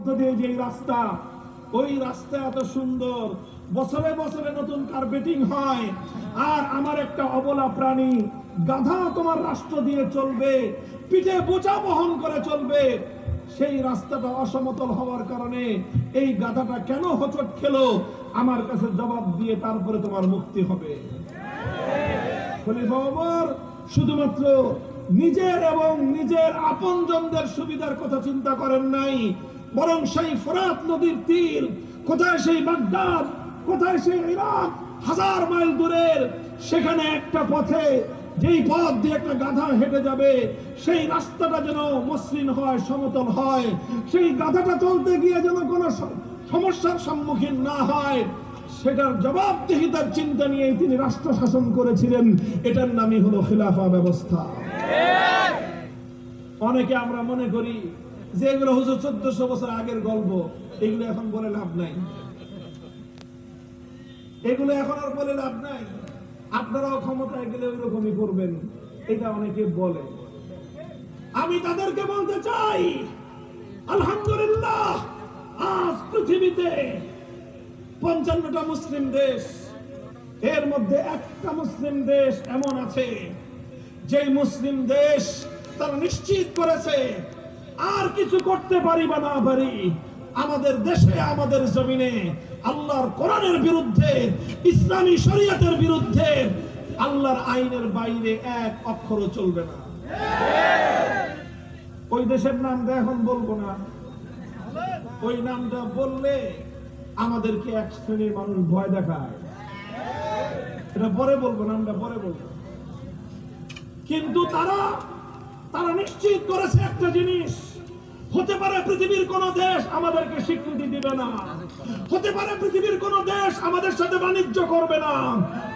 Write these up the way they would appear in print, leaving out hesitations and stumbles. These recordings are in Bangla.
মধ্য দিয়ে যে রাস্তা, ওই রাস্তা এত সুন্দর, বছরে বছরে নতুন কার্পেটিং হয়, আর আমার একটা অবলা প্রাণী গাধা তোমার রাষ্ট্র দিয়ে চলবে, পিঠে বোঝা বহন করে চলবে, সেই রাস্তাটা অসমতল হওয়ার কারণে এই গাধাটা কেন হোঁচট খেলো, আমার কাছে জবাব দিয়ে তারপরে তোমার মুক্তি হবে। খলিফা ওমর শুধুমাত্র নিজের এবং নিজের আপনজনদের সুবিধার কথা চিন্তা করেন নাই, বরং সেই ফোরাত নদীর তীর, কোথায় সেই বাগদাদ, কোথায় সেই ইরাক, 1000 মাইল দূরের, সেখানে একটা পথে, যেই পথ দিয়ে একটা গাধা হেঁটে যাবে, সেই রাস্তাটা যেন মসৃণ হয়, সমতল হয়, সেই গাধাটা চলতে গিয়ে যেন কোনো সমস্যার সম্মুখীন না হয়, সেটার জবাবদিহিতার চিন্তা নিয়ে তিনি রাষ্ট্র শাসন করেছিলেন। এটার নামই হলো খিলাফা ব্যবস্থা। অনেকে আমরা মনে করি যে এগুলো হুজুর 1400 বছর আগের গল্প, এগুলো এখন বলে লাভ নাই, এগুলো এখন আর বলে লাভ নাই, আপনারাও ক্ষমতায় গেলে ওই রকমই করবেন, এটা অনেকে বলে। আমি তাদেরকে বলতে চাই, আলহামদুলিল্লাহ, আজ পৃথিবীতে 55টা মুসলিম দেশ, এর মধ্যে একটা মুসলিম দেশ এমন আছে যে মুসলিম দেশ তারা নিশ্চিত করেছে আর কিছু করতে পারি বা না পারি, আমাদের দেশে, আমাদের জমিনে আল্লাহর কোরআনের বিরুদ্ধে, ইসলামী শরীয়তের বিরুদ্ধে, আল্লাহর আইনের বাইরে এক অক্ষরও চলবে না। ওই দেশের নামটা এখন বলবো না, ওই নামটা বললে আমাদেরকে এক শ্রেণীর মানুষ ভয় দেখায়, এটা পরে বলবো, নামটা পরে বলবো। কিন্তু তারা নিশ্চিত করেছে একটা জিনিস, হতে পারে পৃথিবীর কোন দেশ আমাদেরকে স্বীকৃতি দিবে না, হতে পারে পৃথিবীর কোন দেশ আমাদের সাথে বাণিজ্য করবে না,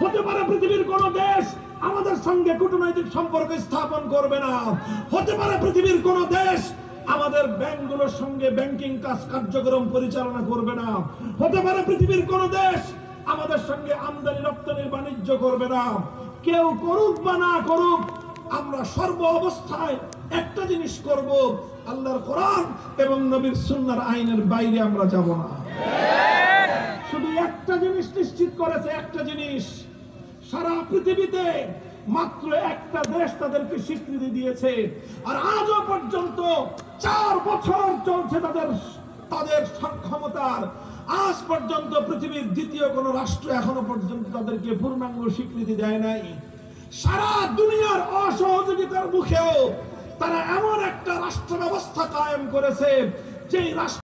হতে পারে পৃথিবীর কোন দেশ আমাদের সঙ্গে কূটনৈতিক সম্পর্ক স্থাপন করবে না, হতে পারে পৃথিবীর কোন দেশ আমাদের ব্যাংকগুলোর সঙ্গে ব্যাংকিং কার্যক্রম পরিচালনা করবে না, হতে পারে পৃথিবীর কোন দেশ আমাদের সঙ্গে আমদানি রপ্তানির বাণিজ্য করবে না। কেউ করুক বা না করুক, আমরা সর্ব অবস্থায় একটা জিনিস করব, আল্লাহর কোরআন এবং নবীর সুন্নাহর আইনের বাইরে আমরা যাব না। শুধু একটা জিনিস নিশ্চিত করেছে, একটা জিনিস, সারা পৃথিবীতে মাত্র একটা দেশ তাদেরকে স্বীকৃতি দিয়েছে, আর আজও পর্যন্ত 4 বছর চলছে তাদের সক্ষমতার, আজ পর্যন্ত পৃথিবীর দ্বিতীয় কোন রাষ্ট্র এখনো পর্যন্ত তাদেরকে পূর্ণাঙ্গ স্বীকৃতি দেয় নাই। সারা দুনিয়ার অসহযোগিতার মুখেও তারা এমন একটা রাষ্ট্র ব্যবস্থা কায়েম করেছে, যে রাষ্ট্র